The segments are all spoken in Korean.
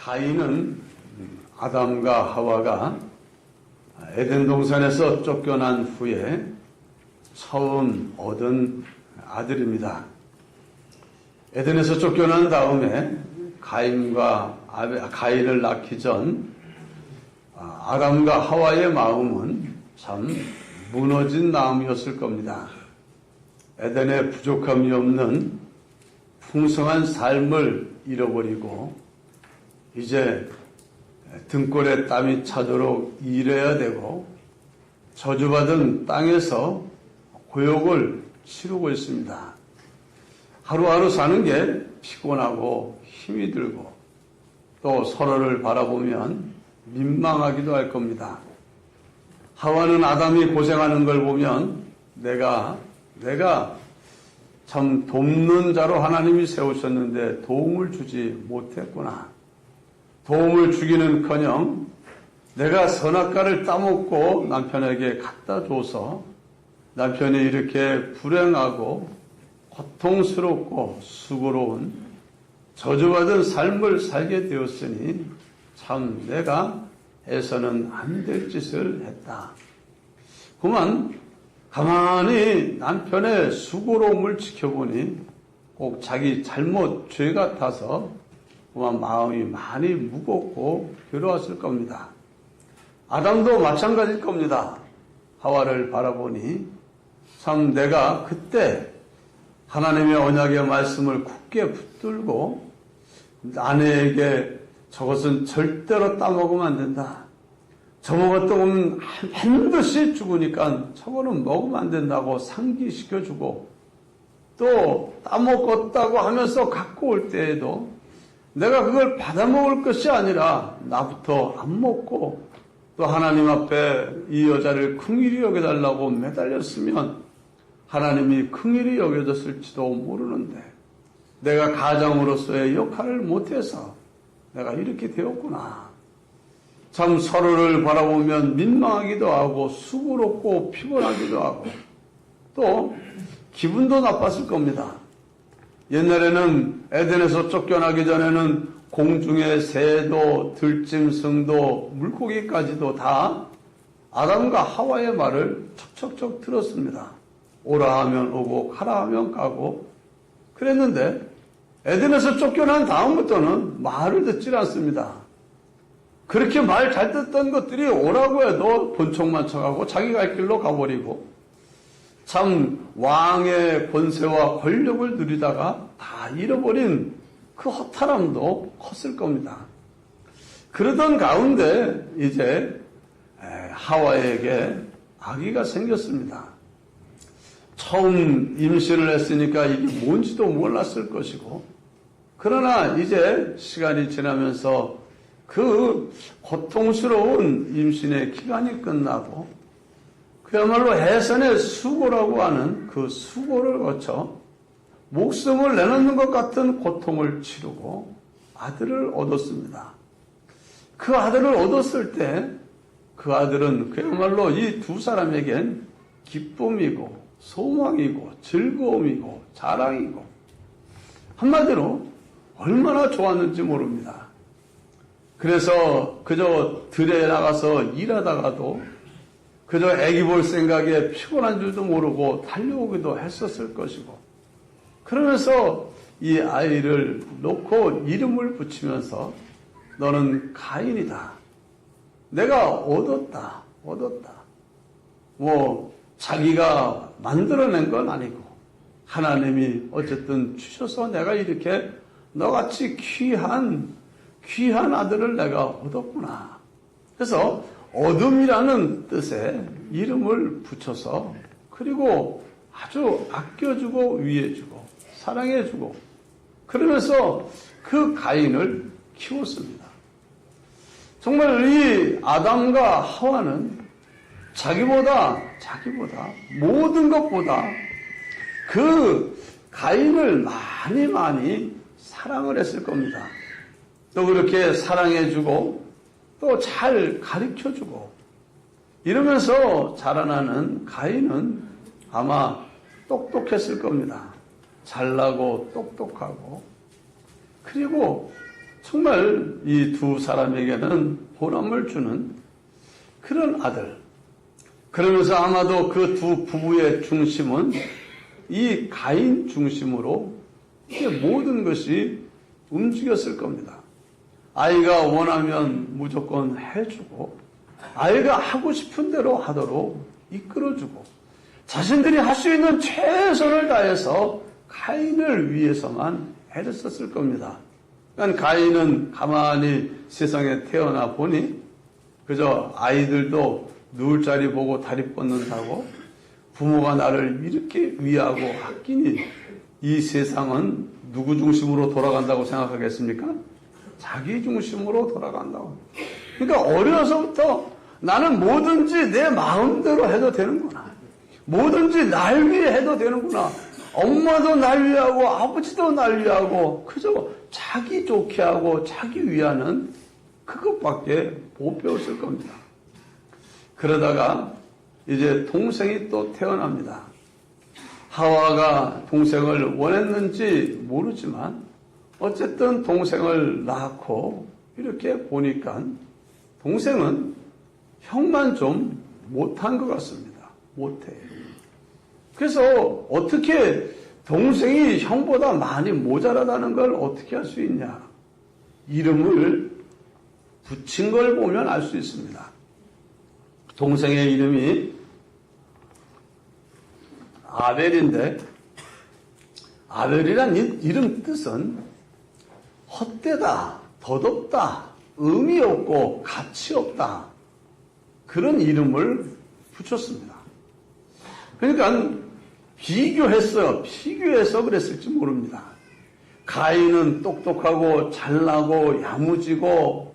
가인은 아담과 하와가 에덴 동산에서 쫓겨난 후에 처음 얻은 아들입니다. 에덴에서 쫓겨난 다음에 가인을 낳기 전 아담과 하와의 마음은 참 무너진 마음이었을 겁니다. 에덴에 부족함이 없는 풍성한 삶을 잃어버리고 이제 등골에 땀이 차도록 일해야 되고 저주받은 땅에서 고역을 치르고 있습니다. 하루하루 사는 게 피곤하고 힘이 들고 또 서로를 바라보면 민망하기도 할 겁니다. 하와는 아담이 고생하는 걸 보면 내가 참 돕는 자로 하나님이 세우셨는데 도움을 주지 못했구나. 도움을 주기는커녕 내가 선악과를 따먹고 남편에게 갖다 줘서 남편이 이렇게 불행하고 고통스럽고 수고로운 저주받은 삶을 살게 되었으니 참 내가 해서는 안 될 짓을 했다. 그만 가만히 남편의 수고로움을 지켜보니 꼭 자기 잘못 죄 같아서 그만 마음이 많이 무겁고 괴로웠을 겁니다. 아담도 마찬가지일 겁니다. 하와를 바라보니 참 내가 그때 하나님의 언약의 말씀을 굳게 붙들고 아내에게 저것은 절대로 따먹으면 안 된다. 저먹었던 반드시 죽으니까 저거는 먹으면 안 된다고 상기시켜주고 또 따먹었다고 하면서 갖고 올 때에도 내가 그걸 받아먹을 것이 아니라 나부터 안 먹고 또 하나님 앞에 이 여자를 긍휼히 여겨달라고 매달렸으면 하나님이 긍휼히 여겨졌을지도 모르는데 내가 가장으로서의 역할을 못해서 내가 이렇게 되었구나. 참 서로를 바라보면 민망하기도 하고 수고롭고 피곤하기도 하고 또 기분도 나빴을 겁니다. 옛날에는 에덴에서 쫓겨나기 전에는 공중의 새도 들짐승도 물고기까지도 다 아담과 하와의 말을 척척척 들었습니다. 오라 하면 오고 가라 하면 가고 그랬는데 에덴에서 쫓겨난 다음부터는 말을 듣질 않습니다. 그렇게 말 잘 듣던 것들이 오라고 해도 본총만 쳐가고 자기 갈 길로 가버리고 참 왕의 권세와 권력을 누리다가 다 잃어버린 그 허탈함도 컸을 겁니다. 그러던 가운데 이제 하와에게 아기가 생겼습니다. 처음 임신을 했으니까 이게 뭔지도 몰랐을 것이고 그러나 이제 시간이 지나면서 그 고통스러운 임신의 기간이 끝나고 그야말로 해산의 수고라고 하는 그 수고를 거쳐 목숨을 내놓는 것 같은 고통을 치르고 아들을 얻었습니다. 그 아들을 얻었을 때 그 아들은 그야말로 이 두 사람에겐 기쁨이고 소망이고 즐거움이고 자랑이고 한마디로 얼마나 좋았는지 모릅니다. 그래서 그저 들에 나가서 일하다가도 그저 애기 볼 생각에 피곤한 줄도 모르고 달려오기도 했었을 것이고 그러면서 이 아이를 놓고 이름을 붙이면서 너는 가인이다. 내가 얻었다. 뭐 자기가 만들어낸 건 아니고 하나님이 어쨌든 주셔서 내가 이렇게 너같이 귀한 아들을 내가 얻었구나. 그래서 어둠이라는 뜻의 이름을 붙여서 그리고 아주 아껴주고 위해주고 사랑해주고 그러면서 그 가인을 키웠습니다. 정말 이 아담과 하와는 자기보다 모든 것보다 그 가인을 많이 사랑을 했을 겁니다. 또 그렇게 사랑해주고 또 잘 가르쳐주고 이러면서 자라나는 가인은 아마 똑똑했을 겁니다. 잘나고 똑똑하고 그리고 정말 이 두 사람에게는 보람을 주는 그런 아들. 그러면서 아마도 그 두 부부의 중심은 이 가인 중심으로 모든 것이 움직였을 겁니다. 아이가 원하면 무조건 해주고, 아이가 하고 싶은 대로 하도록 이끌어주고, 자신들이 할 수 있는 최선을 다해서 가인을 위해서만 애를 썼을 겁니다. 그러니까 가인은 가만히 세상에 태어나 보니 그저 아이들도 누울 자리 보고 다리 뻗는다고 부모가 나를 이렇게 위하고 아끼니 이 세상은 누구 중심으로 돌아간다고 생각하겠습니까? 자기 중심으로 돌아간다고. 그러니까 어려서부터 나는 뭐든지 내 마음대로 해도 되는구나. 뭐든지 날 위해 해도 되는구나. 엄마도 날 위하고 아버지도 날 위하고 그저 자기 좋게 하고 자기 위하는 그것밖에 못 배웠을 겁니다. 그러다가 이제 동생이 또 태어납니다. 하와가 동생을 원했는지 모르지만 어쨌든 동생을 낳고 이렇게 보니까 동생은 형만 좀 못한 것 같습니다. 못해. 그래서 어떻게 동생이 형보다 많이 모자라다는 걸 어떻게 할 수 있냐. 이름을 붙인 걸 보면 알 수 있습니다. 동생의 이름이 아벨인데 아벨이란 이름 뜻은 헛되다, 덧없다, 의미 없고 가치 없다. 그런 이름을 붙였습니다. 그러니까 비교해서 그랬을지 모릅니다. 가인은 똑똑하고 잘나고 야무지고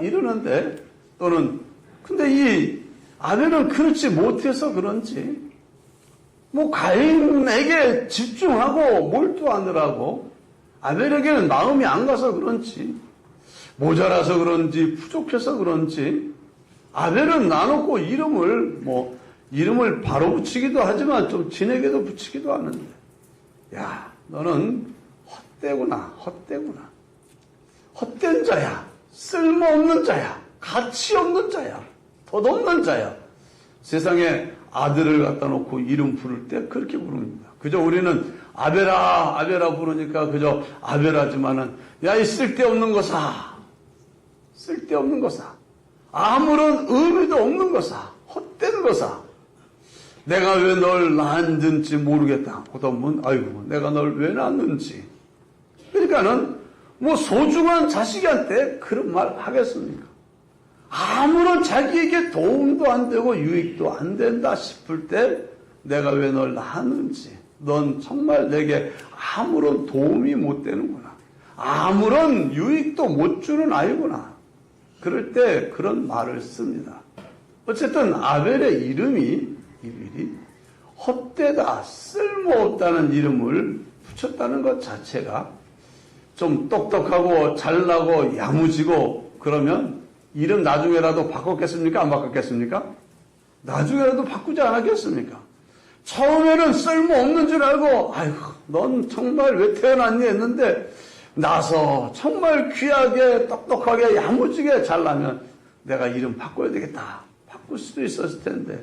이러는데 또는 근데 이 아벨은 그렇지 못해서 그런지 가인에게 집중하고 몰두하느라고 아벨에게는 마음이 안 가서 그런지 모자라서 그런지 부족해서 그런지 아벨은 나놓고 이름을 바로 붙이기도 하지만 좀 진에게도 붙이기도 하는데 야 너는 헛되구나. 헛된 자야. 쓸모없는 자야. 가치 없는 자야. 덧없는 자야. 세상에 아들을 갖다 놓고 이름 부를 때 그렇게 부릅니다. 그저 우리는 아벨아 부르니까 그저 아벨하지만은 야 이 쓸데없는 거사. 아무런 의미도 없는 거사. 헛된 거사. 내가 왜 널 낳았는지 모르겠다. 그다음은 아이고 내가 널 왜 낳았는지. 그러니까는 소중한 자식한테 그런 말 하겠습니까? 아무런 자기에게 도움도 안 되고 유익도 안 된다 싶을 때 내가 왜 널 낳았는지. 넌 정말 내게 아무런 도움이 못 되는구나. 아무런 유익도 못 주는 아이구나. 그럴 때 그런 말을 씁니다. 어쨌든 아벨의 이름이 헛되다, 쓸모없다는 이름을 붙였다는 것 자체가 좀 똑똑하고 잘나고 야무지고 그러면 이름 나중에라도 바꿨겠습니까? 안 바꿨겠습니까? 나중에라도 바꾸지 않았겠습니까? 처음에는 쓸모없는 줄 알고 아이고 넌 정말 왜 태어났니 했는데 나서 정말 귀하게 똑똑하게 야무지게 잘나면 내가 이름 바꿔야 되겠다. 바꿀 수도 있었을 텐데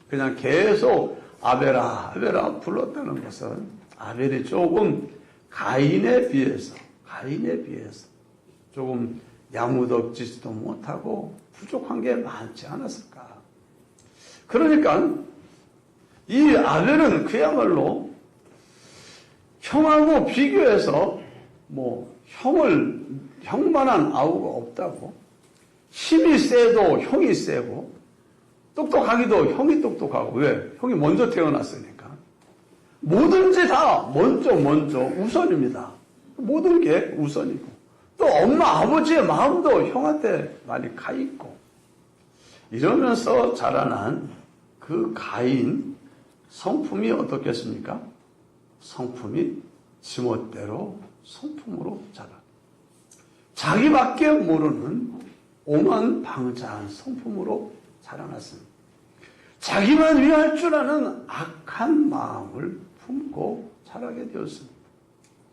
그냥 계속 아벨아 불렀다는 것은 아벨이 조금 가인에 비해서 조금 야무덕지지도 못하고 부족한 게 많지 않았을까. 그러니까 이 아벨은 그야말로 형하고 비교해서 형만한 아우가 없다고. 힘이 세도 형이 세고 똑똑하기도 형이 똑똑하고. 왜? 형이 먼저 태어났으니까. 뭐든지 다 먼저 우선입니다. 모든 게 우선이고 또 엄마 아버지의 마음도 형한테 많이 가 있고 이러면서 자라난 그 가인 성품이 어떻겠습니까? 성품이 지멋대로 성품으로 자라. 자기밖에 모르는 오만방자한 성품으로 자라났습니다. 자기만 위할 줄 아는 악한 마음을 품고 자라게 되었습니다.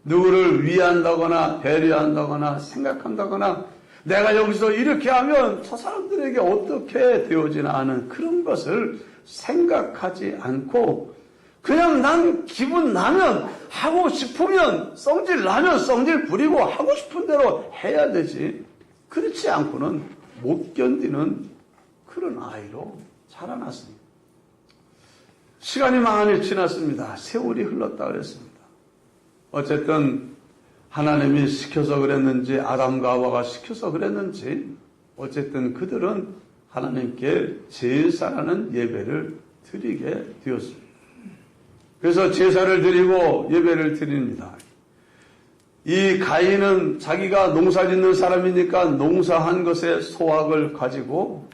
누구를 위한다거나 배려한다거나 생각한다거나 내가 여기서 이렇게 하면 저 사람들에게 어떻게 되어지나 하는 그런 것을 생각하지 않고 그냥 난 기분 나면 하고 싶으면 성질 나면 성질 부리고 하고 싶은 대로 해야 되지. 그렇지 않고는 못 견디는 그런 아이로 자라났습니다. 시간이 많이 지났습니다. 세월이 흘렀다 그랬습니다. 어쨌든 하나님이 시켜서 그랬는지 아담과 하와가 시켜서 그랬는지 어쨌든 그들은 하나님께 제사라는 예배를 드리게 되었습니다. 그래서 제사를 드리고 예배를 드립니다. 이 가인은 자기가 농사 짓는 사람이니까 농사한 것의 소확을 가지고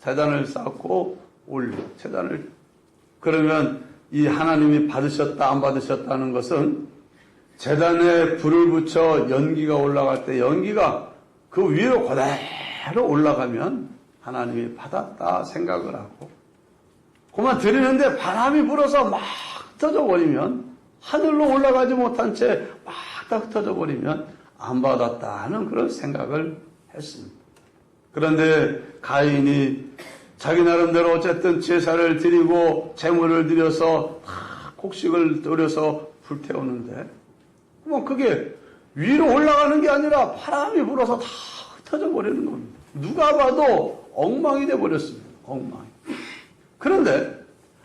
제단을 쌓고 올려 제단을 그러면 이 하나님이 받으셨다 안 받으셨다는 것은 제단에 불을 붙여 연기가 올라갈 때 연기가 그 위로 그대로 올라가면 하나님이 받았다 생각을 하고 그만 드리는데 바람이 불어서 막 흩어져 버리면 하늘로 올라가지 못한 채 막 흩어져 버리면 안 받았다 하는 그런 생각을 했습니다. 그런데 가인이 자기 나름대로 어쨌든 제사를 드리고 제물을 드려서 곡식을 들여서 불태우는데 뭐 그게 위로 올라가는 게 아니라 바람이 불어서 다 흩어져 버리는 겁니다. 누가 봐도 엉망이 돼 버렸습니다. 엉망이. 그런데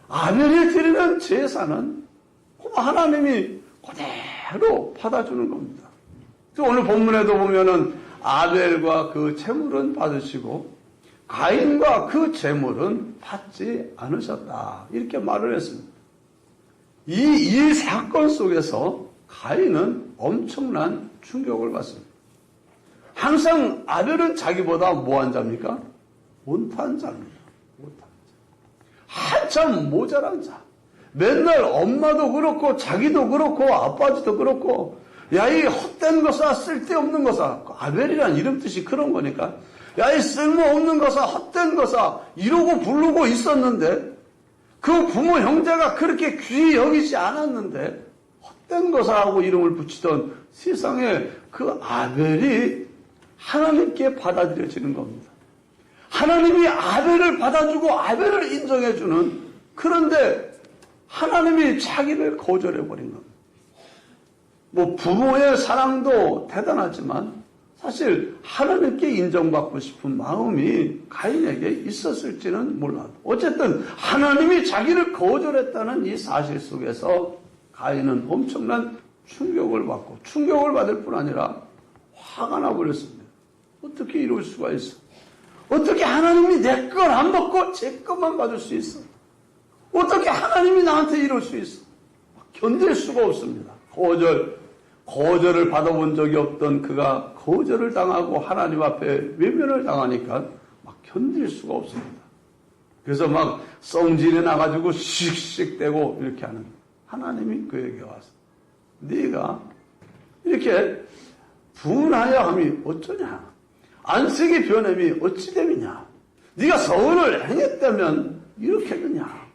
아벨이 드리는 제사는 하나님이 그대로 받아주는 겁니다. 오늘 본문에도 보면은 아벨과 그 제물은 받으시고 가인과 그 제물은 받지 않으셨다. 이렇게 말을 했습니다. 이 사건 속에서 가인은 엄청난 충격을 받습니다. 항상 아벨은 자기보다 뭐한 자입니까? 못한 자입니다. 못한 자. 한참 모자란 자. 맨날 엄마도 그렇고 자기도 그렇고 아빠도 그렇고 야 이 헛된 것아 쓸데없는 것아 아벨이란 이름 뜻이 그런 거니까 야 이 쓸모없는 것아 헛된 것아 이러고 부르고 있었는데 그 부모 형제가 그렇게 귀히 여기지 않았는데 헛된 것아 하고 이름을 붙이던 세상에 그 아벨이 하나님께 받아들여지는 겁니다. 하나님이 아벨을 받아주고 아벨을 인정해주는 그런데 하나님이 자기를 거절해버린 겁니다. 뭐 부모의 사랑도 대단하지만 사실 하나님께 인정받고 싶은 마음이 가인에게 있었을지는 몰라도 어쨌든 하나님이 자기를 거절했다는 이 사실 속에서 가인은 엄청난 충격을 받고 충격을 받을 뿐 아니라 화가 나버렸습니다. 어떻게 이럴 수가 있어? 어떻게 하나님이 내 걸 안 먹고 제 것만 받을 수 있어? 어떻게 하나님이 나한테 이럴 수 있어? 견딜 수가 없습니다. 거절을 받아본 적이 없던 그가 거절을 당하고 하나님 앞에 외면을 당하니까 막 견딜 수가 없습니다. 그래서 막 성질이 나가지고 씩씩대고 이렇게 하는 거예요. 하나님이 그에게 와서 네가 이렇게 분하여 함이 어쩌냐? 안색이 변함이 어찌 됨이냐? 네가 선을 행했다면 이렇게 되냐?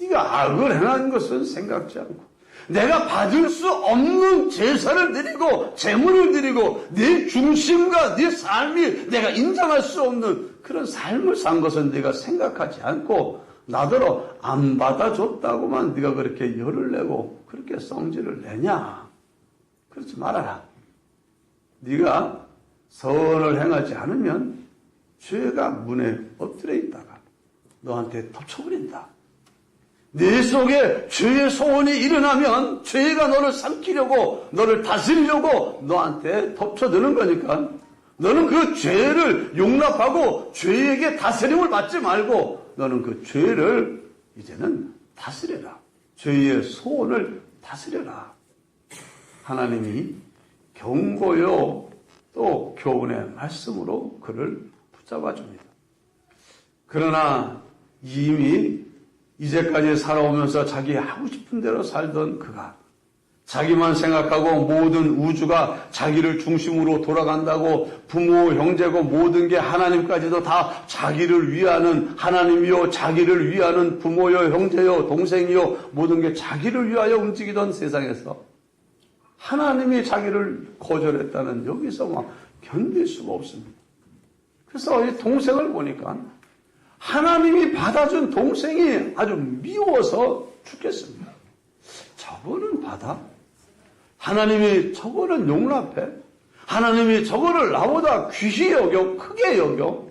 네가 악을 행한 것은 생각지 않고 내가 받을 수 없는 제사를 드리고 제물을 드리고 네 중심과 네 삶이 내가 인정할 수 없는 그런 삶을 산 것은 네가 생각하지 않고 나더러 안 받아줬다고만 네가 그렇게 열을 내고 그렇게 성질을 내냐? 그렇지 말아라. 네가 선을 행하지 않으면 죄가 문에 엎드려 있다가 너한테 덮쳐버린다. 네 속에 죄의 소원이 일어나면 죄가 너를 삼키려고 너를 다스리려고 너한테 덮쳐드는 거니까 너는 그 죄를 용납하고 죄에게 다스림을 받지 말고 너는 그 죄를 이제는 다스려라. 죄의 소원을 다스려라. 하나님이 경고요 또 교훈의 말씀으로 그를 붙잡아 줍니다. 그러나 이미 이제까지 살아오면서 자기 하고 싶은 대로 살던 그가 자기만 생각하고 모든 우주가 자기를 중심으로 돌아간다고 부모, 형제고 모든 게 하나님까지도 다 자기를 위하는 하나님이요 자기를 위하는 부모요 형제요 동생이요 모든 게 자기를 위하여 움직이던 세상에서 하나님이 자기를 거절했다는 여기서 막 견딜 수가 없습니다. 그래서 이 동생을 보니까 하나님이 받아준 동생이 아주 미워서 죽겠습니다. 저거는 받아? 하나님이 저거는 용납해? 하나님이 저거를 나보다 귀히 여겨? 크게 여겨?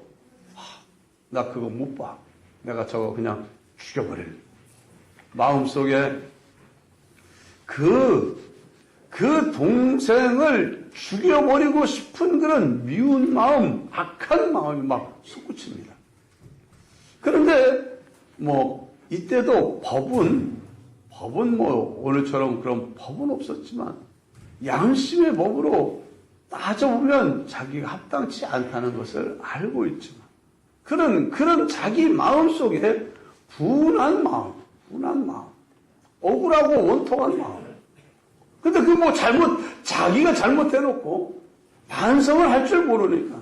나 그거 못 봐. 내가 저거 그냥 죽여버릴. 마음속에 그 동생을 죽여버리고 싶은 그런 미운 마음, 악한 마음이 막 솟구칩니다. 그런데 이때도 법은 오늘처럼 그런 법은 없었지만 양심의 법으로 따져보면 자기가 합당치 않다는 것을 알고 있지만 그런 자기 마음속에 분한 마음, 억울하고 원통한 마음. 근데 자기가 잘못해놓고 반성을 할 줄 모르니까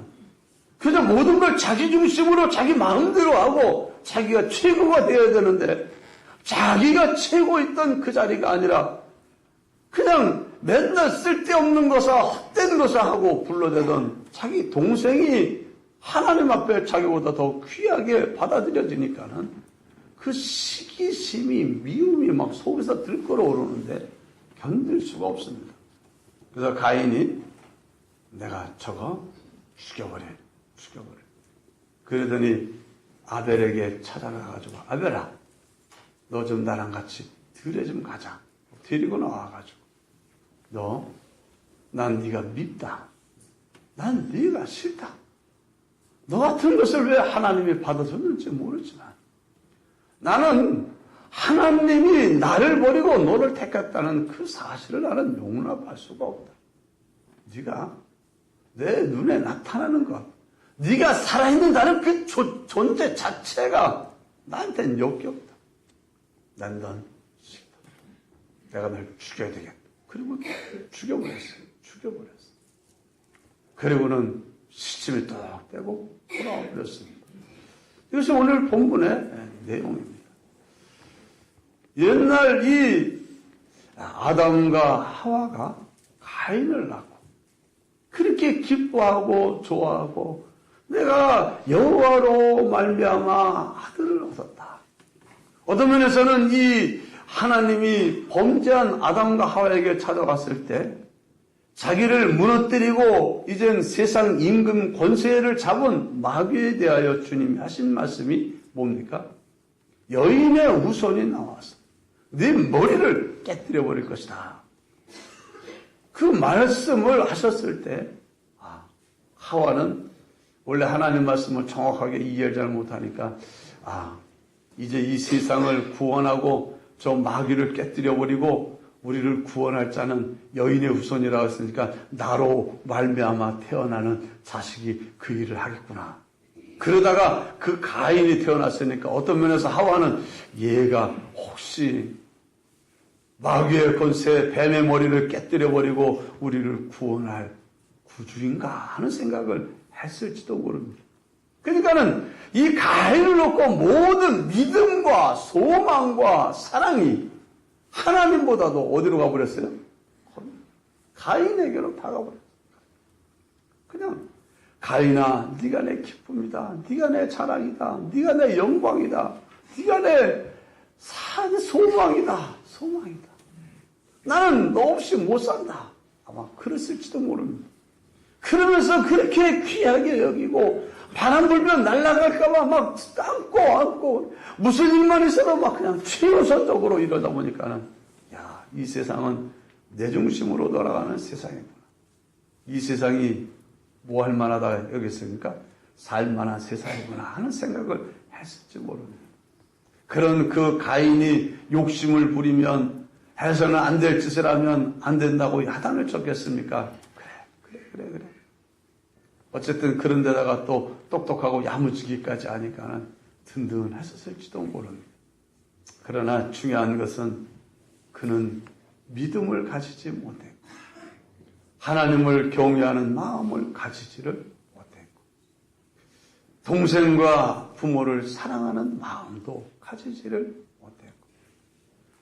그저 모든 걸 자기 중심으로 자기 마음대로 하고 자기가 최고가 되어야 되는데 자기가 최고 있던 그 자리가 아니라 그냥 맨날 쓸데없는 것과 헛된 것을 하고 불러대던 자기 동생이 하나님 앞에 자기보다 더 귀하게 받아들여지니까는 그 시기심이 미움이 막 속에서 들끓어오르는데 견딜 수가 없습니다. 그래서 가인이 내가 저거 죽여버려. 그러더니 아벨에게 찾아가가지고 아벨아 너 좀 나랑 같이 들에 좀 가자. 데리고 나와가지고 난 네가 밉다. 난 네가 싫다. 너 같은 것을 왜 하나님이 받아줬는지 모르지만 나는 하나님이 나를 버리고 너를 택했다는 그 사실을 나는 용납할 수가 없다. 네가 내 눈에 나타나는 것, 네가 살아있는다는 그 존재 자체가 나한테는 역겹다. 난 넌 싫다. 내가 널 죽여야 되겠다. 그리고 죽여버렸어. 그리고는 시침이 뚝 떼고 돌아와 버렸습니다. 이것이 오늘 본문의 내용입니다. 옛날 이 아담과 하와가 가인을 낳고 그렇게 기뻐하고 좋아하고 내가 여호와로 말미암아 아들을 얻었다. 어떤 면에서는 이 하나님이 범죄한 아담과 하와에게 찾아왔을 때 자기를 무너뜨리고 이젠 세상 임금 권세를 잡은 마귀에 대하여 주님이 하신 말씀이 뭡니까? 여인의 후손이 나와서 네 머리를 깨뜨려 버릴 것이다. 그 말씀을 하셨을 때 하와는 원래 하나님 말씀을 정확하게 이해를 잘 못하니까 이제 이 세상을 구원하고 저 마귀를 깨뜨려 버리고 우리를 구원할 자는 여인의 후손이라고 했으니까 나로 말미암아 태어나는 자식이 그 일을 하겠구나. 그러다가 그 가인이 태어났으니까 어떤 면에서 하와는 얘가 혹시 마귀의 권세 뱀의 머리를 깨뜨려 버리고 우리를 구원할 구주인가 하는 생각을 했을지도 모릅니다. 그러니까는 이 가인을 놓고 모든 믿음과 소망과 사랑이 하나님보다도 어디로 가버렸어요? 가인에게로 다가버렸어요. 그냥 가인아, 네가 내 기쁨이다. 네가 내 자랑이다. 네가 내 영광이다. 네가 내 소망이다. 나는 너 없이 못 산다. 아마 그랬을지도 모릅니다. 그러면서 그렇게 귀하게 여기고 바람 불면 날아갈까봐 막 안고 무슨 일만 있어도 막 그냥 최우선적으로 이러다 보니까는 이 세상은 내 중심으로 돌아가는 세상이구나. 이 세상이 뭐 할 만하다 여겼습니까? 살만한 세상이구나 하는 생각을 했을지 모릅니다. 그런 그 가인이 욕심을 부리면 해서는 안 될 짓을 하면 안 된다고 야단을 쳤겠습니까? 그래. 어쨌든 그런 데다가 또 똑똑하고 야무지기까지 하니까는 든든했었을지도 모릅니다. 그러나 중요한 것은 그는 믿음을 가지지 못했고 하나님을 경외하는 마음을 가지지를 못했고 동생과 부모를 사랑하는 마음도 가지지를 못했고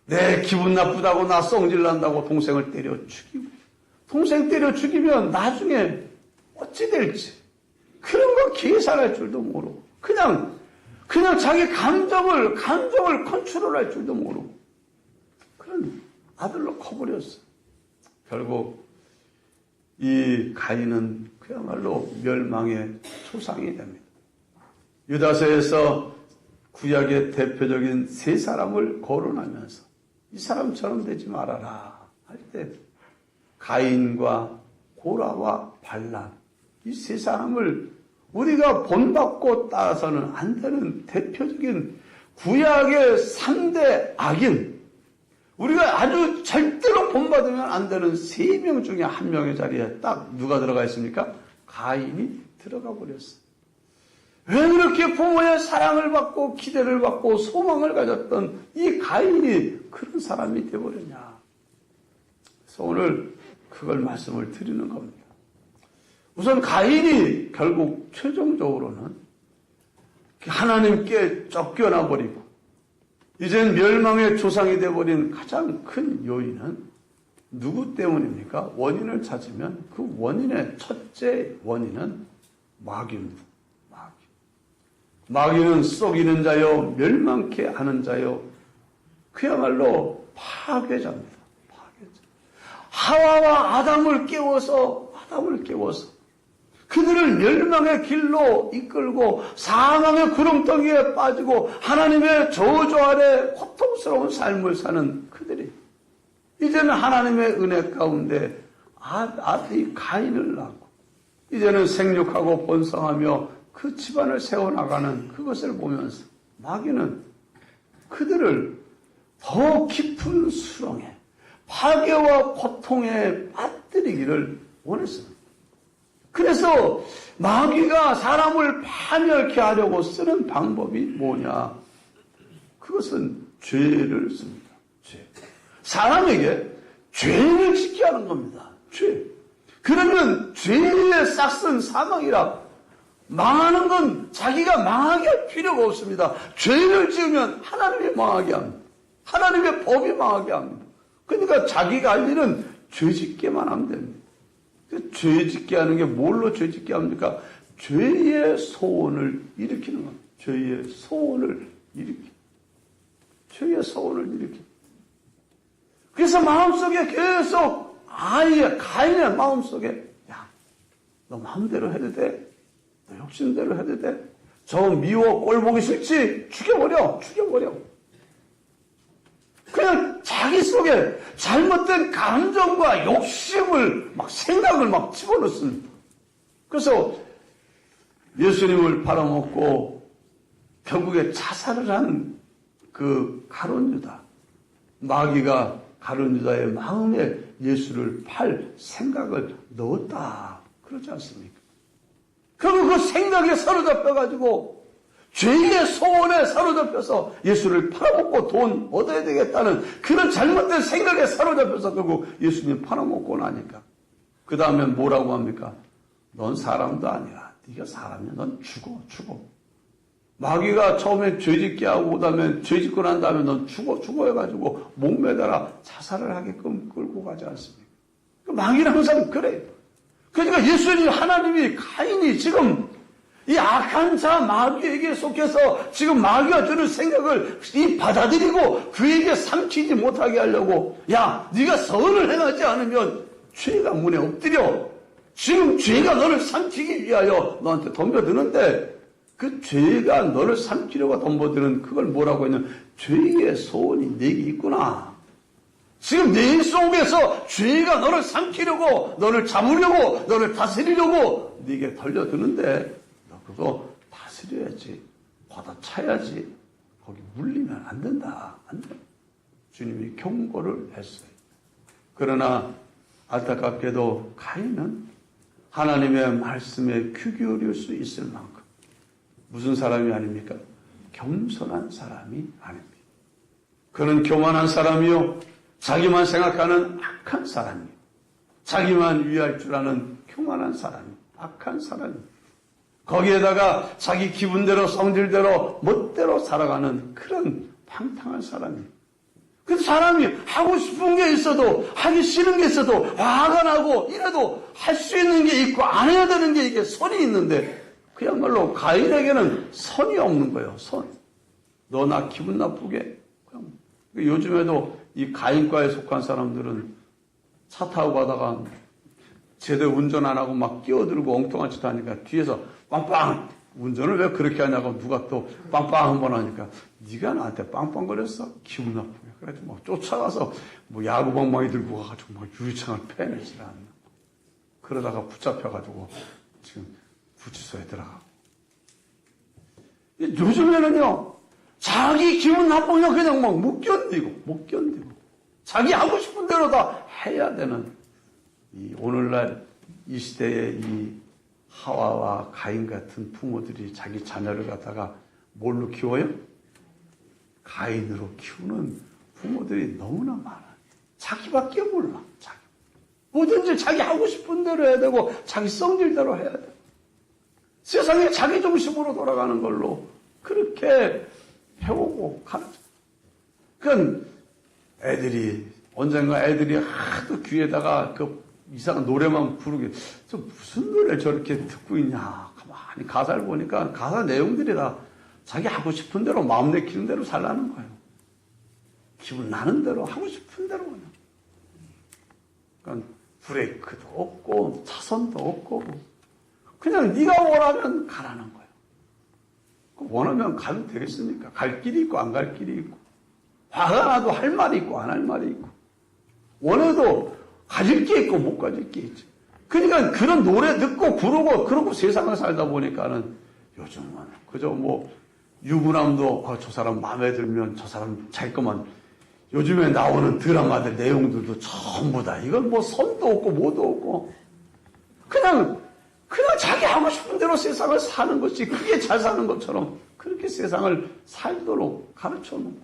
내 기분 나쁘다고 나 성질난다고 동생을 때려 죽이고 동생 때려 죽이면 나중에 어찌 될지 그런 거 계산할 줄도 모르고 그냥 자기 감정을 컨트롤할 줄도 모르고 그런 아들로 커버렸어. 결국 이 가인은 그야말로 멸망의 초상이 됩니다. 유다서에서 구약의 대표적인 세 사람을 거론하면서 이 사람처럼 되지 말아라 할 때 가인과 고라와 발람 이 세 사람을 우리가 본받고 따라서는 안 되는 대표적인 구약의 3대 악인 우리가 아주 절대로 본받으면 안 되는 3명 중에 1명의 자리에 딱 누가 들어가 있습니까? 가인이 들어가 버렸어. 왜 그렇게 부모의 사랑을 받고 기대를 받고 소망을 가졌던 이 가인이 그런 사람이 되어버렸냐. 그래서 오늘 그걸 말씀을 드리는 겁니다. 우선 가인이 결국 최종적으로는 하나님께 쫓겨나 버리고 이젠 멸망의 조상이 되어버린 가장 큰 요인은 누구 때문입니까? 원인을 찾으면 그 원인의 첫째 원인은 마귀입니다. 마귀는 썩이는 자요 멸망케 하는 자요 그야말로 파괴자입니다. 파괴자. 하와와 아담을 깨워서 그들을 멸망의 길로 이끌고 사망의 구렁텅이에 빠지고 하나님의 저주 아래 고통스러운 삶을 사는 그들이 이제는 하나님의 은혜 가운데 아들이 가인을 낳고 이제는 생육하고 번성하며 그 집안을 세워나가는 그것을 보면서 마귀는 그들을 더 깊은 수렁에 파괴와 고통에 빠뜨리기를 원했습니다. 그래서 마귀가 사람을 파멸케 하려고 쓰는 방법이 뭐냐? 그것은 죄를 씁니다. 죄. 사람에게 죄를 짓게 하는 겁니다. 죄. 그러면 죄의 싹은 사망이라 망하는 건 자기가 망하게 할 필요가 없습니다. 죄를 지으면 하나님이 망하게 합니다. 하나님의 법이 망하게 합니다. 그러니까 자기가 할 일은 죄 짓게만 하면 됩니다. 죄 짓게 하는 게 뭘로 죄 짓게 합니까? 죄의 소원을 일으키는 겁니다. 죄의 소원을 일으키는. 죄의 소원을 일으키는. 그래서 마음속에 계속 가인의 마음속에 야, 너 마음대로 해도 돼? 너 욕심대로 해도 돼? 저 미워 꼴 보기 싫지? 죽여버려. 그냥 자기 속에 잘못된 감정과 욕심을 생각을 집어넣습니다. 그래서 예수님을 팔아먹고 결국에 자살을 한 그 가룟 유다. 마귀가 가룟 유다의 마음에 예수를 팔 생각을 넣었다. 그러지 않습니까? 결국 그 생각에 사로잡혀가지고 죄의 소원에 사로잡혀서 예수를 팔아먹고 돈 얻어야 되겠다는 그런 잘못된 생각에 사로잡혀서 결국 예수님 팔아먹고 나니까 그 다음에 뭐라고 합니까? 넌 사람도 아니야. 네가 사람이야. 넌 죽어. 마귀가 처음에 죄짓게 하고 그다음에 죄짓고 난 다음에 넌 죽어 해가지고 목매달아 자살을 하게끔 끌고 가지 않습니까? 마귀는 항상 그래요. 그러니까 예수님 하나님이 가인이 지금 이 악한 자 마귀에게 속해서 지금 마귀가 주는 생각을 받아들이고 그에게 삼키지 못하게 하려고 야 네가 선을 행하지 않으면 죄가 문에 엎드려. 지금 죄가 너를 삼키기 위하여 너한테 덤벼드는데 그 죄가 너를 삼키려고 덤벼드는 그걸 뭐라고 했냐면 죄의 소원이 내게 있구나. 지금 내 속에서 죄가 너를 삼키려고 너를 잡으려고 너를 다스리려고 네게 달려드는데 너 그거 다스려야지. 걷어차야지. 거기 물리면 안 된다. 안 돼. 주님이 경고를 했어요. 그러나 안타깝게도 가인은 하나님의 말씀에 귀 기울일 수 있을 만큼 무슨 사람이 아닙니까? 겸손한 사람이 아닙니다. 그는 교만한 사람이요. 자기만 생각하는 악한 사람이요. 자기만 위할 줄 아는 교만한 사람이요. 악한 사람이요. 거기에다가 자기 기분대로 성질대로 멋대로 살아가는 그런 방탕한 사람이요. 그 사람이 하고 싶은 게 있어도 하기 싫은 게 있어도 화가 나고 이래도 할 수 있는 게 있고 안 해야 되는 게 이게 선이 있는데 그야말로 가인에게는 선이 없는 거예요. 선. 너 나 기분 나쁘게. 요즘에도 이 가인과에 속한 사람들은 차 타고 가다가 제대로 운전 안 하고 막 끼어들고 엉뚱한 짓 하니까 뒤에서 빵빵 운전을 왜 그렇게 하냐고 누가 또 빵빵 한번 하니까 네가 나한테 빵빵거렸어? 기분 나쁘게. 그래가지고 막 쫓아가서 뭐 야구방망이 들고 가가지고 막 유리창을 패내질 않나. 그러다가 붙잡혀가지고 지금 구치소에 들어가고. 요즘에는요, 자기 기분 나쁘면 그냥 막 못 견디고. 자기 하고 싶은 대로 다 해야 되는 이 오늘날 이 시대의 이 하와와 가인 같은 부모들이 자기 자녀를 갖다가 뭘로 키워요? 가인으로 키우는 부모들이 너무나 많아요. 자기밖에 몰라. 뭐든지 자기 하고 싶은 대로 해야 되고 자기 성질대로 해야 되고 세상에 자기 중심으로 돌아가는 걸로 그렇게 배우고 가르쳐. 그건 언젠가 애들이 하도 귀에다가 그 이상한 노래만 부르게 저 무슨 노래를 저렇게 듣고 있냐. 가만히 가사를 보니까 가사 내용들이 다 자기 하고 싶은 대로 마음 내키는 대로 살라는 거예요. 기분 나는 대로 하고 싶은 대로 그냥. 그러니까 브레이크도 없고 차선도 없고 그냥 네가 원하면 가라는 거예요. 원하면 가도 되겠습니까? 갈 길이 있고 안 갈 길이 있고 화가 나도 할 말이 있고 안 할 말이 있고 원해도 가질 게 있고 못 가질 게 있지. 그러니까 그런 노래 듣고 부르고 그러고 세상을 살다 보니까는 요즘은 그저 뭐 유부남도 저 사람 마음에 들면 저 사람 잘 거만 요즘에 나오는 드라마들 내용들도 전부 다 이건 뭐 선도 없고 뭐도 없고 그냥 자기 하고 싶은 대로 세상을 사는 것이 그게 잘 사는 것처럼 그렇게 세상을 살도록 가르쳐 놓고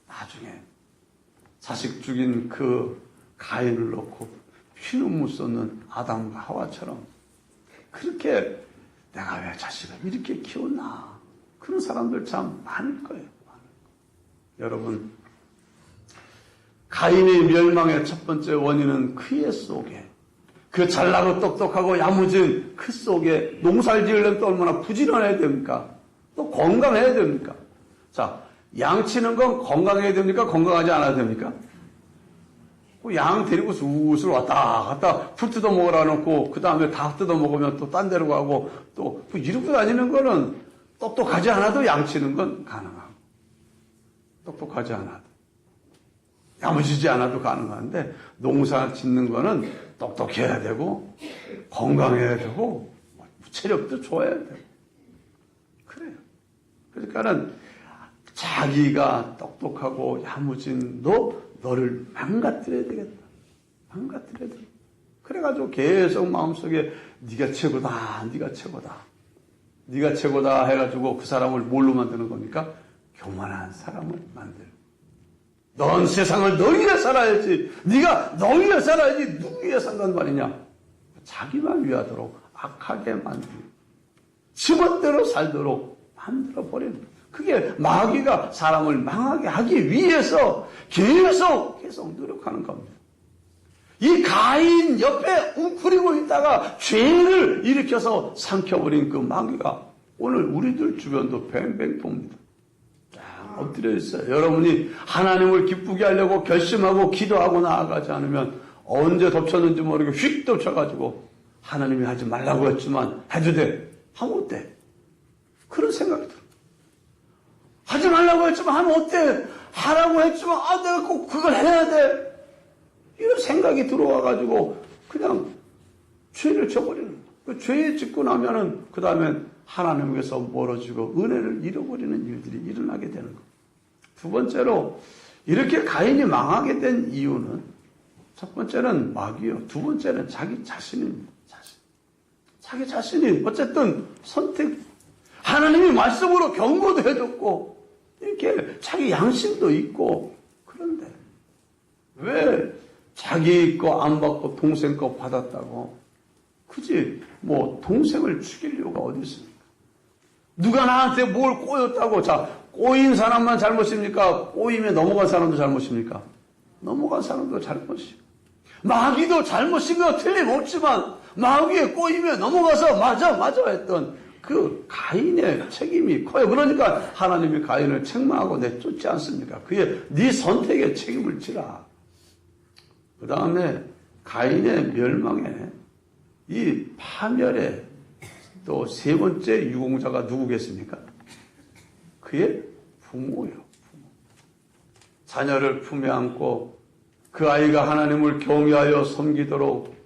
나중에 자식 죽인 그 가인을 놓고 피눈물 쏟는 아담과 하와처럼 그렇게 내가 왜 자식을 이렇게 키웠나 그런 사람들 참 많을 거예요. 여러분 가인의 멸망의 첫 번째 원인은 그의 속에 그 잘나고 똑똑하고 야무진 그 속에 농사를 지으려면 또 얼마나 부지런해야 됩니까? 또 건강해야 됩니까? 자, 양 치는 건 건강해야 됩니까? 건강하지 않아야 됩니까? 양 데리고 수술 왔다 갔다 풀 뜯어 먹으라 놓고 그 다음에 다 뜯어 먹으면 또 딴 데로 가고 또 이러고 다니는 거는 똑똑하지 않아도 양 치는 건 가능하고 똑똑하지 않아도 야무지지 않아도 가능한데 농사 짓는 거는 똑똑해야 되고 건강해야 되고 체력도 좋아야 되고 그래요. 그러니까는 자기가 똑똑하고 야무진 너를 망가뜨려야 되겠다. 망가뜨려야 돼. 그래가지고 계속 마음속에 네가 최고다. 네가 최고다. 네가 최고다 해가지고 그 사람을 뭘로 만드는 겁니까? 교만한 사람을 만들고 넌 세상을 너 위해 살아야지. 네가 너 위해 살아야지. 누구 위해 산단 말이냐. 자기만 위하도록 악하게 만들고 지멋대로 살도록 만들어버리는 그게 마귀가 사람을 망하게 하기 위해서 계속 노력하는 겁니다. 이 가인 옆에 웅크리고 있다가 죄를 일으켜서 삼켜버린 그 마귀가 오늘 우리들 주변도 뱅뱅 돕니다. 엎드려 있어요. 여러분이 하나님을 기쁘게 하려고 결심하고 기도하고 나아가지 않으면 언제 덮쳤는지 모르게 휙 덮쳐가지고 하나님이 하지 말라고 했지만 해도 돼. 하면 어때? 그런 생각이 들어요. 하지 말라고 했지만 하면 어때? 하라고 했지만 내가 꼭 그걸 해야 돼. 이런 생각이 들어와가지고 그냥 죄를 져버리는 거예요. 죄에 짓고 나면은 그 다음엔 하나님께서 멀어지고 은혜를 잃어버리는 일들이 일어나게 되는 거예요. 두 번째로 이렇게 가인이 망하게 된 이유는 첫 번째는 마귀요. 두 번째는 자기 자신입니다. 자기 자신이 어쨌든 선택 하나님이 말씀으로 경고도 해줬고 이렇게 자기 양심도 있고 그런데 왜 자기 거 안 받고 동생 거 받았다고 굳이 동생을 죽일 이유가 어디 있습니까? 누가 나한테 뭘 꼬였다고 꼬인 사람만 잘못입니까? 꼬임에 넘어간 사람도 잘못입니까? 넘어간 사람도 잘못이고. 마귀도 잘못인 거 틀림없지만 마귀의 꼬임에 넘어가서 맞아 했던 그 가인의 책임이 커요. 그러니까 하나님이 가인을 책망하고 내쫓지 않습니까? 그의 네 선택에 책임을 지라. 그 다음에 가인의 멸망에 이 파멸에 또 세 번째 유공자가 누구겠습니까? 그의 부모예요. 부모. 자녀를 품에 안고 그 아이가 하나님을 경외하여 섬기도록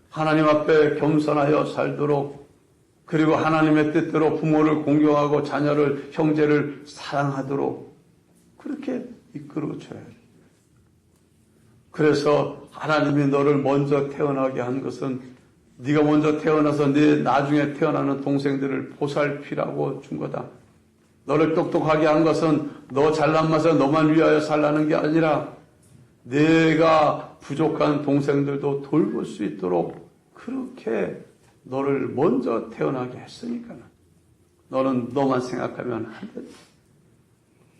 하나님 앞에 겸손하여 살도록 그리고 하나님의 뜻대로 부모를 공경하고 자녀를 형제를 사랑하도록 그렇게 이끌어줘야 해요. 그래서 하나님이 너를 먼저 태어나게 한 것은 네가 먼저 태어나서 네 나중에 태어나는 동생들을 보살피라고 준 거다. 너를 똑똑하게 한 것은 너 잘난 맛에 너만 위하여 살라는 게 아니라 내가 부족한 동생들도 돌볼 수 있도록 그렇게 너를 먼저 태어나게 했으니까 너는 너만 생각하면 안 돼.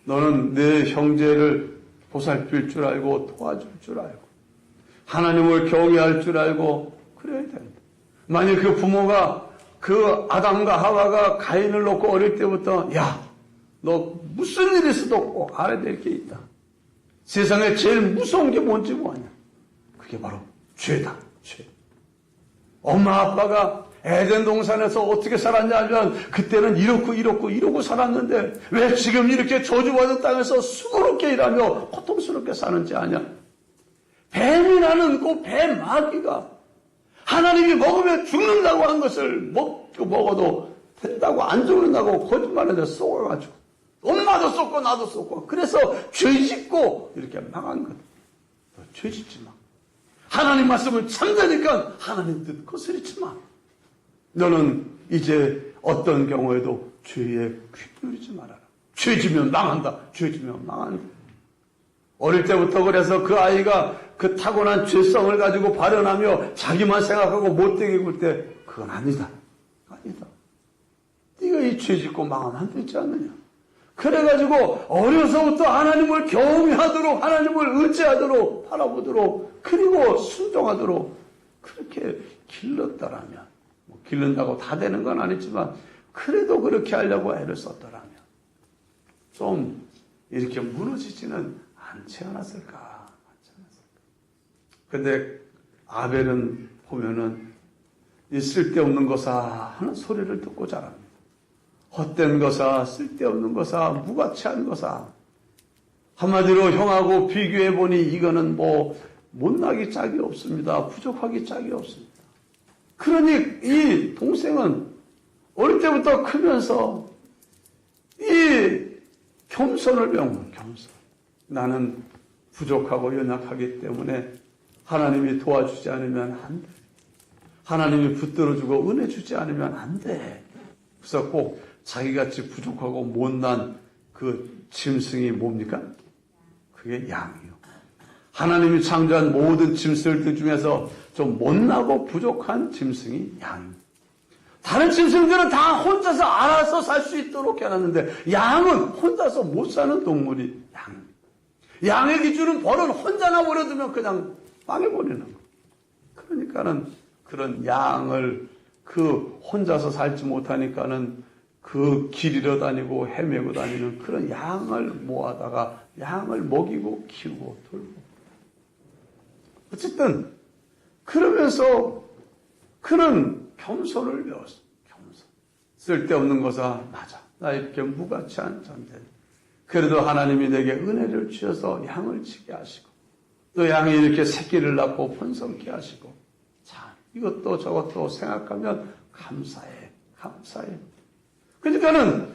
너는 내 형제를 보살필 줄 알고 도와줄 줄 알고 하나님을 경외할 줄 알고 그래야 된다. 만일 그 부모가 그 아담과 하와가 가인을 놓고 어릴 때부터 야, 너 무슨 일이 있어도 꼭 알아야 될 게 있다. 세상에 제일 무서운 게 뭔지 뭐냐? 그게 바로 죄다. 죄. 엄마 아빠가 에덴 동산에서 어떻게 살았냐 하면 그때는 이렇고 살았는데 왜 지금 이렇게 저주받은 땅에서 수고롭게 일하며 고통스럽게 사는지 아냐? 뱀이라는 그 뱀마귀가 하나님이 먹으면 죽는다고 한 것을 먹어도 된다고 안 죽는다고 거짓말해서 쏘아가지고 엄마도 쏘고 나도 쏘고 그래서 죄짓고 이렇게 망한 거다. 죄짓지 마. 하나님 말씀을 참되니까 하나님 뜻 거스르지 마. 너는 이제 어떤 경우에도 죄에 귀 기울이지 말아라. 죄지면 망한다. 죄지면 망한다. 어릴 때부터 그래서 그 아이가 그 타고난 죄성을 가지고 발현하며 자기만 생각하고 못되게 굴 때 그건 아니다. 아니다. 네가 이 죄짓고 망하면 안 되지 않느냐. 그래가지고 어려서부터 하나님을 경외하도록 하나님을 의지하도록 바라보도록 그리고 순종하도록 그렇게 길렀더라면 뭐 길른다고 다 되는 건 아니지만 그래도 그렇게 하려고 애를 썼더라면 좀 이렇게 무너지지는 않지 않았을까. 근데 아벨은 보면은 이 쓸데없는 거사 하는 소리를 듣고 자랍니다. 헛된 거사, 쓸데없는 거사, 무가치한 거사. 한마디로 형하고 비교해보니 이거는 뭐 못나기 짝이 없습니다. 부족하기 짝이 없습니다. 그러니 이 동생은 어릴 때부터 크면서 이 겸손을 배운 겸손. 나는 부족하고 연약하기 때문에 하나님이 도와주지 않으면 안 돼. 하나님이 붙들어주고 은혜 주지 않으면 안 돼. 그래서 꼭 자기같이 부족하고 못난 그 짐승이 뭡니까? 그게 양이요. 하나님이 창조한 모든 짐승들 중에서 좀 못나고 부족한 짐승이 양입니다. 다른 짐승들은 다 혼자서 알아서 살 수 있도록 해놨는데 양은 혼자서 못 사는 동물이 양입니다. 양의 기준은 벌은 혼자나 버려두면 그냥 망해버리는 거. 그러니까는 그런 양을 그 혼자서 살지 못하니까는 그 길 잃어 다니고 헤매고 다니는 그런 양을 모아다가 양을 먹이고 키우고 돌고. 어쨌든 그러면서 그는 겸손을 배웠어. 겸손. 쓸데없는 거사 맞아. 나 이렇게 무가치한 존재. 그래도 하나님이 내게 은혜를 주셔서 양을 치게 하시고 또 양이 이렇게 새끼를 낳고 번성케 하시고 참 이것도 저것도 생각하면 감사해. 감사해. 그러니까는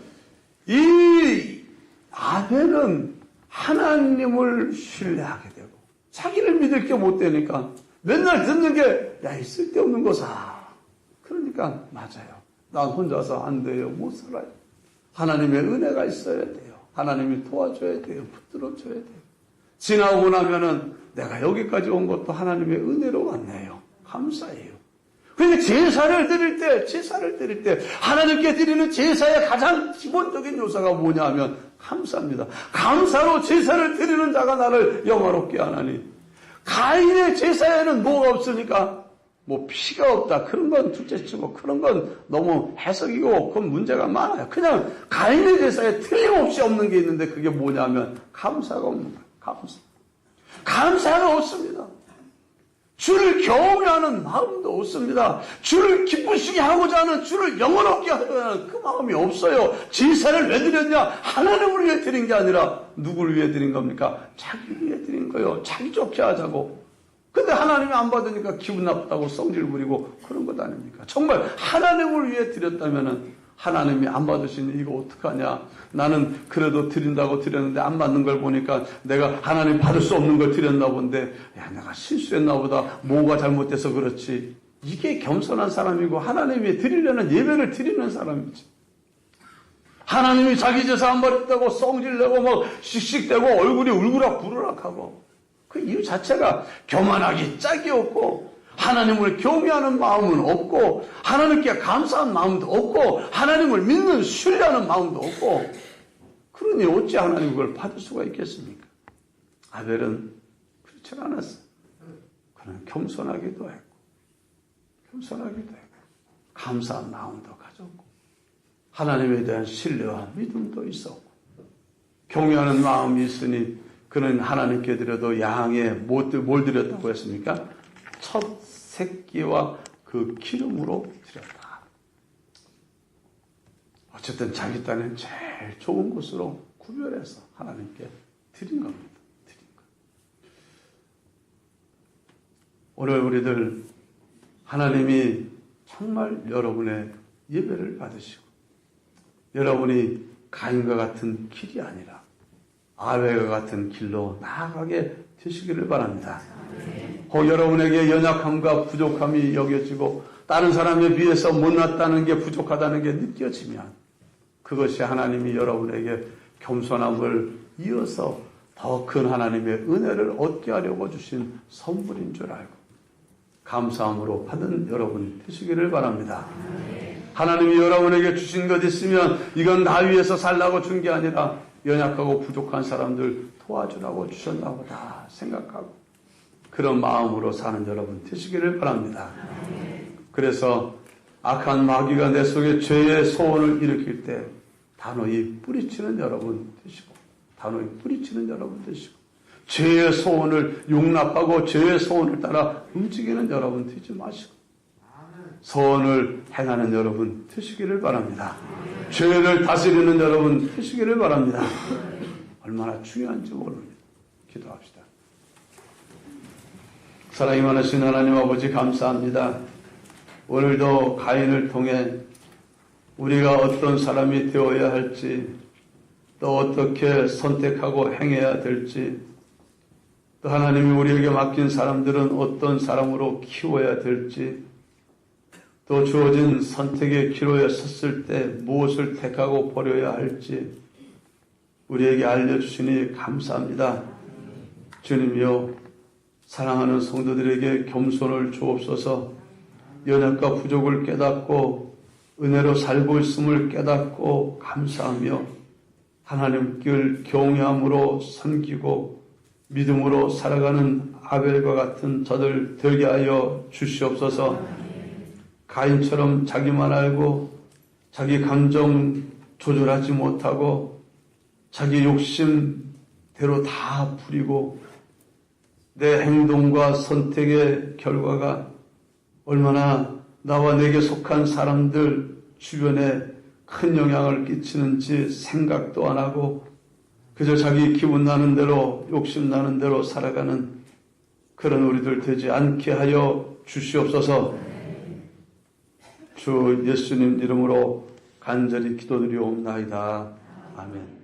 이 아벨은 하나님을 신뢰하게 되고 자기를 믿을 게 못 되니까 맨날 듣는 게 야, 이 쓸데없는 거사. 그러니까 맞아요. 난 혼자서 안 돼요. 못 살아요. 하나님의 은혜가 있어야 돼요. 하나님이 도와줘야 돼요. 붙들어줘야 돼요. 지나오고 나면은 내가 여기까지 온 것도 하나님의 은혜로 왔네요. 감사해요. 그러니까 제사를 드릴 때 하나님께 드리는 제사의 가장 기본적인 요소가 뭐냐 하면 감사합니다. 감사로 제사를 드리는 자가 나를 영화롭게 하나니. 가인의 제사에는 뭐가 없으니까? 뭐 피가 없다. 그런 건 둘째치고 그런 건 너무 해석이고 그건 문제가 많아요. 그냥 가인의 제사에 틀림없이 없는 게 있는데 그게 뭐냐면 감사가 없는 거예요. 감사. 감사가 없습니다. 주를 경외하는 마음도 없습니다. 주를 기쁘시게 하고자 하는, 주를 영원롭게 하고자 하는 그 마음이 없어요. 제사를 왜 드렸냐? 하나님을 위해 드린 게 아니라 누구를 위해 드린 겁니까? 자기 위해 드린 거예요. 자기 좋게 하자고. 근데 하나님이 안 받으니까 기분 나쁘다고 성질 부리고 그런 것 아닙니까? 정말 하나님을 위해 드렸다면은 하나님이 안 받으시니 이거 어떡하냐? 나는 그래도 드린다고 드렸는데 안 받는 걸 보니까 내가 하나님 받을 수 없는 걸 드렸나 본데, 야, 내가 실수했나 보다. 뭐가 잘못돼서 그렇지. 이게 겸손한 사람이고 하나님이 드리려는 예배를 드리는 사람이지. 하나님이 자기 제사 안 받았다고 성질내고 막 씩씩대고 얼굴이 울그락부르락하고, 그 이유 자체가 교만하기 짝이 없고 하나님을 경외하는 마음은 없고 하나님께 감사한 마음도 없고 하나님을 믿는 신뢰하는 마음도 없고, 그러니 어찌 하나님 그걸 받을 수가 있겠습니까? 아벨은 그렇지 않았어요. 그는 겸손하기도 했고 감사한 마음도 가졌고 하나님에 대한 신뢰와 믿음도 있었고 경외하는 마음이 있으니 그는 하나님께 드려도 양에 뭘 드렸다고 했습니까? 첫 새끼와 그 기름으로 드렸다. 어쨌든 자기 딴엔 제일 좋은 곳으로 구별해서 하나님께 드린 겁니다. 오늘 우리들 하나님이 정말 여러분의 예배를 받으시고 여러분이 가인과 같은 길이 아니라 아벨과 같은 길로 나아가게 되시기를 바랍니다. 혹 여러분에게 연약함과 부족함이 여겨지고 다른 사람에 비해서 못났다는 게, 부족하다는 게 느껴지면 그것이 하나님이 여러분에게 겸손함을 이어서 더 큰 하나님의 은혜를 얻게 하려고 주신 선물인 줄 알고 감사함으로 받은 여러분 되시기를 바랍니다. 하나님이 여러분에게 주신 것 있으면 이건 나 위해서 살라고 준 게 아니라 연약하고 부족한 사람들 도와주라고 주셨나 보다 생각하고 그런 마음으로 사는 여러분 되시기를 바랍니다. 그래서 악한 마귀가 내 속에 죄의 소원을 일으킬 때 단호히 뿌리치는 여러분 되시고 죄의 소원을 용납하고 죄의 소원을 따라 움직이는 여러분 되지 마시고 선을 행하는 여러분 되시기를 바랍니다. 죄를 다스리는 여러분 되시기를 바랍니다. 얼마나 중요한지 모릅니다. 기도합시다. 사랑이 많으신 하나님 아버지 감사합니다. 오늘도 가인을 통해 우리가 어떤 사람이 되어야 할지, 또 어떻게 선택하고 행해야 될지, 또 하나님이 우리에게 맡긴 사람들은 어떤 사람으로 키워야 될지, 또 주어진 선택의 기로에 섰을 때 무엇을 택하고 버려야 할지 우리에게 알려주시니 감사합니다. 주님이여, 사랑하는 성도들에게 겸손을 주옵소서. 연약과 부족을 깨닫고 은혜로 살고 있음을 깨닫고 감사하며 하나님께 경외함으로 섬기고 믿음으로 살아가는 아벨과 같은 저들 되게 하여 주시옵소서. 가인처럼 자기만 알고 자기 감정 조절하지 못하고 자기 욕심대로 다 부리고 내 행동과 선택의 결과가 얼마나 나와 내게 속한 사람들 주변에 큰 영향을 끼치는지 생각도 안 하고 그저 자기 기분 나는 대로 욕심 나는 대로 살아가는 그런 우리들 되지 않게 하여 주시옵소서. 주 예수님 이름으로 간절히 기도드리옵나이다. 아멘.